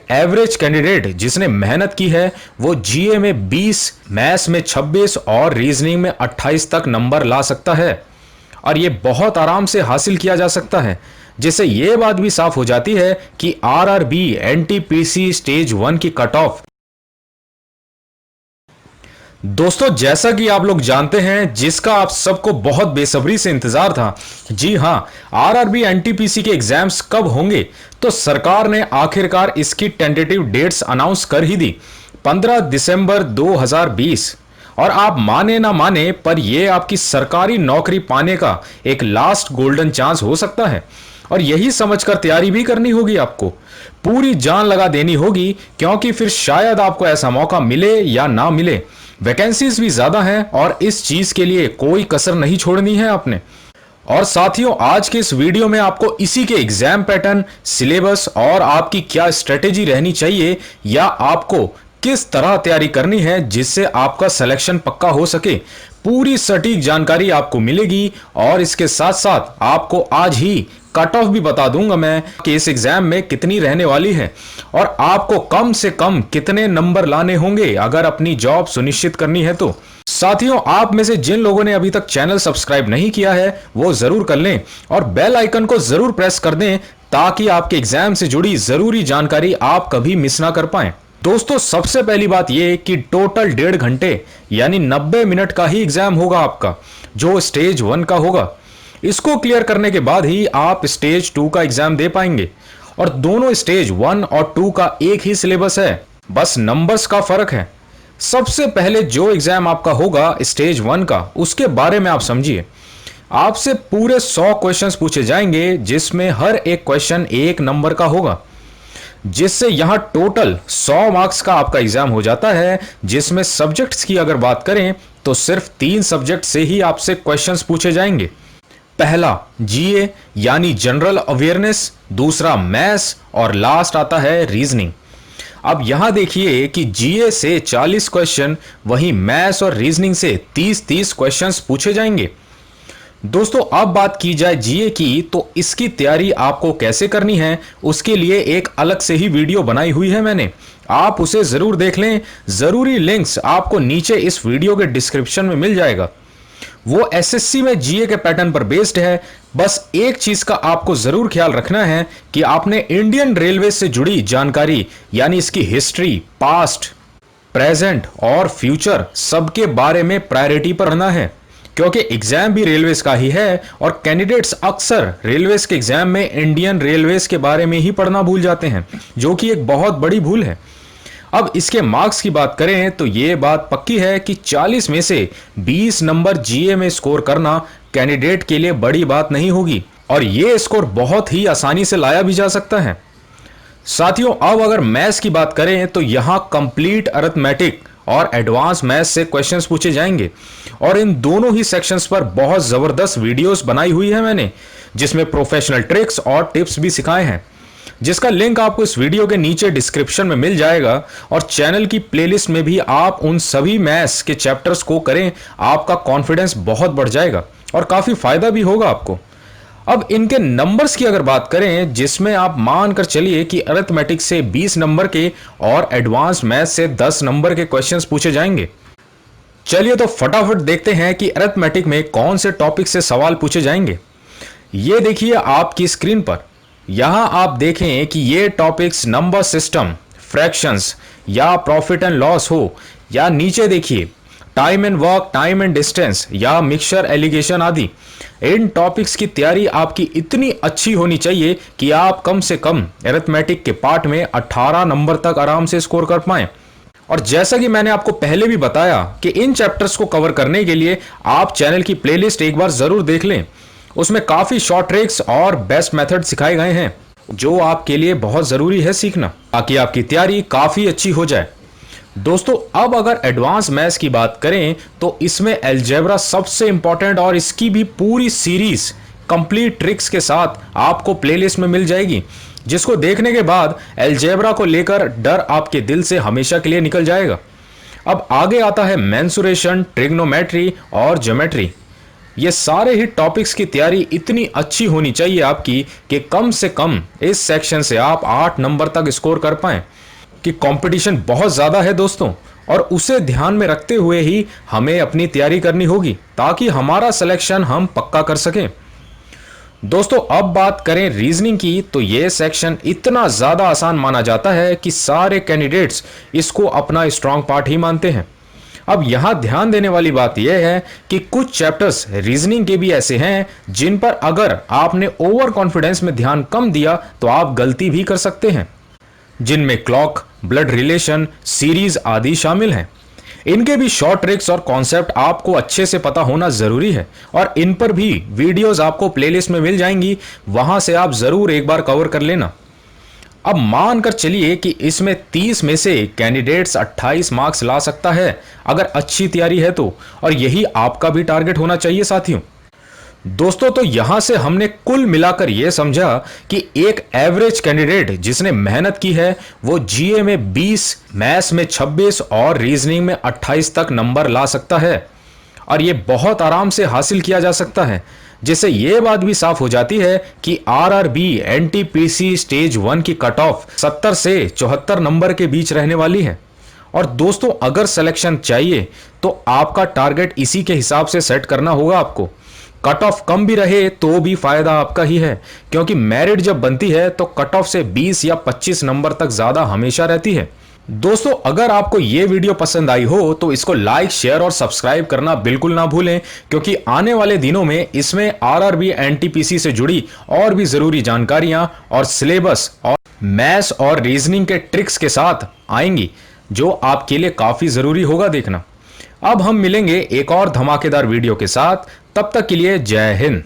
Average candidate जिसने मेहनत की है वो जीए में 20, मैथ्स में 26 और रीजनिंग में 28 तक नंबर ला सकता है। और ये बहुत आराम से हासिल किया जा सकता है, जिससे ये बात भी साफ हो जाती है कि आरआरबी एनटीपीसी स्टेज 1 की कट ऑफ। दोस्तों, जैसा कि आप लोग जानते हैं, जिसका आप सबको बहुत बेसब्री से इंतजार था, जी हां, आरआरबी एनटीपीसी के एग्जाम्स कब होंगे, तो सरकार ने आखिरकार इसकी टेंटेटिव डेट्स अनाउंस कर ही दी, 15 दिसंबर 2020। और आप माने ना माने, पर यह आपकी सरकारी नौकरी पाने का एक लास्ट गोल्डन चांस हो सकता है। और यही समझकर तैयारी भी करनी होगी, आपको पूरी जान लगा देनी होगी, क्योंकि फिर शायद आपको ऐसा मौका मिले या ना मिले। वैकेंसीज भी ज्यादा हैं और इस चीज के लिए कोई कसर नहीं छोड़नी है आपने। और साथियों, आज के इस वीडियो में आपको इसी के एग्जाम पैटर्न, सिलेबस और आपकी क्या स्ट्रेटेजी रहनी चाहिए या आपको किस तरह तैयारी करनी है जिससे आपका सिलेक्शन पक्का हो सके, पूरी सटीक जानकारी आपको मिलेगी। और इसके साथ साथ आपको आज ही कट ऑफ भी बता दूंगा मैं कि इस एग्जाम में कितनी रहने वाली है और आपको कम से कम कितने नंबर लाने होंगे अगर अपनी जॉब सुनिश्चित करनी है तो। साथियों, आप में से जिन लोगों ने अभी तक चैनल सब्सक्राइब नहीं किया है वो जरूर कर लें और बेल आइकन को जरूर प्रेस कर दें, ताकि आपके एग्जाम से जुड़ी जरूरी जानकारी आप कभी मिस ना कर पाएं। दोस्तों, सबसे पहली बात यह कि टोटल 1.5 घंटे यानी 90 मिनट का ही एग्जाम होगा आपका, जो स्टेज 1 का होगा। इसको क्लियर करने के बाद ही आप स्टेज 2 का एग्जाम दे पाएंगे। और दोनों स्टेज 1 और 2 का एक ही सिलेबस है, बस नंबर्स का फर्क है। सबसे पहले जो एग्जाम आपका होगा स्टेज 1 का, उसके बारे में आप समझिए। आपसे पूरे 100 क्वेश्चंस पूछे जाएंगे, जिसमें हर एक क्वेश्चन 1 नंबर का होगा, जिससे यहां टोटल 100 मार्क्स का आपका एग्जाम हो जाता है। जिसमें सब्जेक्ट्स की अगर बात करें तो सिर्फ 3 सब्जेक्ट से ही आपसे क्वेश्चंस पूछे जाएंगे। पहला जीए यानी जनरल अवेयरनेस, दूसरा मैथ्स और लास्ट आता है रीजनिंग। अब यहां देखिए कि जीए से 40 क्वेश्चन, वहीं मैथ्स और रीजनिंग से 30-30 क्वेश्चंस पूछे जाएंगे। दोस्तों, अब बात की जाए जीए की, तो इसकी तैयारी आपको कैसे करनी है उसके लिए एक अलग से ही वीडियो बनाई हुई है मैंने, आप उसे जरूर देख लें। जरूरी लिंक्स आपको नीचे इस वीडियो के डिस्क्रिप्शन में मिल जाएगा। वो एसएससी में जीए के पैटर्न पर बेस्ड है। बस एक चीज का आपको जरूर ख्याल रखना है कि आपने इंडियन रेलवे से जुड़ी जानकारी यानी इसकी हिस्ट्री, पास्ट, प्रेजेंट और फ्यूचर सबके बारे में प्रायोरिटी पर रहना है, क्योंकि एग्जाम भी रेलवेज का ही है और कैंडिडेट्स अक्सर रेलवेज के एग्जाम में इंडियन रेलवेज के बारे में ही पढ़ना भूल जाते हैं, जो कि एक बहुत बड़ी भूल है। अब इसके मार्क्स की बात करें तो यह बात पक्की है कि 40 में से 20 नंबर जीए में स्कोर करना कैंडिडेट के लिए बड़ी बात नहीं होगी और यह स्कोर बहुत ही आसानी से लाया भी जा सकता है। साथियों, अब अगर मैथ्स की बात करें तो यहां कंप्लीट अरिथमेटिक और एडवांस मैथ्स से क्वेश्चंस पूछे जाएंगे और इन दोनों ही सेक्शंस पर बहुत जबरदस्त वीडियोस बनाई हुई है मैंने, जिसमें प्रोफेशनल ट्रिक्स और टिप्स भी सिखाए हैं, जिसका लिंक आपको इस वीडियो के नीचे डिस्क्रिप्शन में मिल जाएगा। और चैनल की प्लेलिस्ट में भी आप उन सभी मैथ्स के चैप्टर्स को करें, आपका कॉन्फिडेंस बहुत बढ़ जाएगा और काफी फायदा भी होगा आपको। अब इनके नंबर्स की अगर बात करें, जिसमें आप मानकर चलिए कि अरिथमेटिक से 20 नंबर के और एडवांस मैथ्स से 10 नंबर के क्वेश्चंस पूछे जाएंगे। चलिए तो फटाफट देखते हैं कि अरिथमेटिक में कौन से टॉपिक से सवाल पूछे जाएंगे। ये देखिए आपकी स्क्रीन पर, यहां आप देखें कि ये टॉपिक्स नंबर सिस्टम, फ्रैक्शंस या प्रॉफिट एंड लॉस हो, या नीचे देखिए time and work, time and distance या मिक्सचर एलिगेशन आदि। इन टॉपिक्स की तैयारी आपकी इतनी अच्छी होनी चाहिए कि आप कम से कम अरिथमेटिक के पार्ट में 18 नंबर तक आराम से स्कोर कर पाएं। और जैसा कि मैंने आपको पहले भी बताया कि इन चैप्टर्स को कवर करने के लिए आप चैनल की प्लेलिस्ट एक बार जरूर देख लें। उसमें काफी शॉर्ट ट्रिक्स और बेस्ट मेथड सिखाए गए हैं, जो आपके लिए बहुत जरूरी है सीखना, ताकि आपकी तैयारी काफी अच्छी हो जाए। दोस्तों, अब अगर एडवांस मैथ्स की बात करें तो इसमें अलजेब्रा सबसे इंपॉर्टेंट और इसकी भी पूरी सीरीज कंप्लीट ट्रिक्स के साथ आपको प्लेलिस्ट में मिल जाएगी, जिसको देखने के बाद अलजेब्रा को लेकर डर आपके दिल से हमेशा के लिए निकल जाएगा। अब आगे आता है मेंसुरेशन, ट्रिग्नोमेट्री और ज्योमेट्री। ये सारे ही टॉपिक्स की तैयारी इतनी अच्छी होनी चाहिए आपकी कि कम से कम इस सेक्शन से आप 8 नंबर तक स्कोर कर पाएं। कि कंपटीशन बहुत ज़्यादा है दोस्तों, और उसे ध्यान में रखते हुए ही हमें अपनी तैयारी करनी होगी ताकि हमारा सिलेक्शन हम पक्का कर सकें। दोस्तों अब बात करें रीजनिंग की, तो ये सेक्शन इतना ज़्यादा आसान माना जाता है कि सारे कैंडिडेट्स इसको अपना स्ट्रांग पार्ट ही मानते हैं। अब यहां ध्यान देने वाली बात यह है कि कुछ चैप्टर्स रीजनिंग के भी ऐसे हैं जिन पर अगर आपने ओवर कॉन्फिडेंस में ध्यान कम दिया तो आप गलती भी कर सकते हैं, जिनमें क्लॉक, ब्लड रिलेशन, सीरीज आदि शामिल हैं। इनके भी शॉर्ट ट्रिक्स और कॉन्सेप्ट आपको अच्छे से पता होना जरूरी है, और इन पर भी वीडियोस आपको प्लेलिस्ट में मिल जाएंगी, वहां से आप जरूर एक बार कवर कर लेना। अब मानकर चलिए कि इसमें 30 में से कैंडिडेट्स 28 मार्क्स ला सकता है अगर अच्छी तैयारी है तो, और यही आपका भी टारगेट होना चाहिए साथियों। दोस्तों तो यहां से हमने कुल मिलाकर यह समझा कि एक एवरेज कैंडिडेट जिसने मेहनत की है वो जीए में 20, मैथ्स में 26 और रीजनिंग में 28 तक नंबर ला सकता है, और ये बहुत आराम से हासिल किया जा सकता है। जिससे ये बात भी साफ हो जाती है कि आरआरबी एनटीपीसी स्टेज 1 की कट ऑफ 70 से 74 नंबर के बीच रहने वाली है। और दोस्तों अगर सिलेक्शन चाहिए तो आपका टारगेट इसी के हिसाब से सेट करना होगा आपको। कट ऑफ कम भी रहे तो भी फायदा आपका ही है, क्योंकि मेरिट जब बनती है तो कट ऑफ से 20 या 25 नंबर तक ज्यादा हमेशा रहती है। दोस्तों अगर आपको यह वीडियो पसंद आई हो तो इसको लाइक, शेयर और सब्सक्राइब करना बिल्कुल ना भूलें, क्योंकि आने वाले दिनों में इसमें आरआरबी एनटीपीसी से जुड़ी और भी जरूरी जानकारियां और सिलेबस और मैथ्स और रीजनिंग के ट्रिक्स के साथ आएंगी, जो आपके लिए काफी जरूरी होगा देखना। अब हम मिलेंगे एक और धमाकेदार वीडियो के साथ, तब तक के लिए जय हिंद।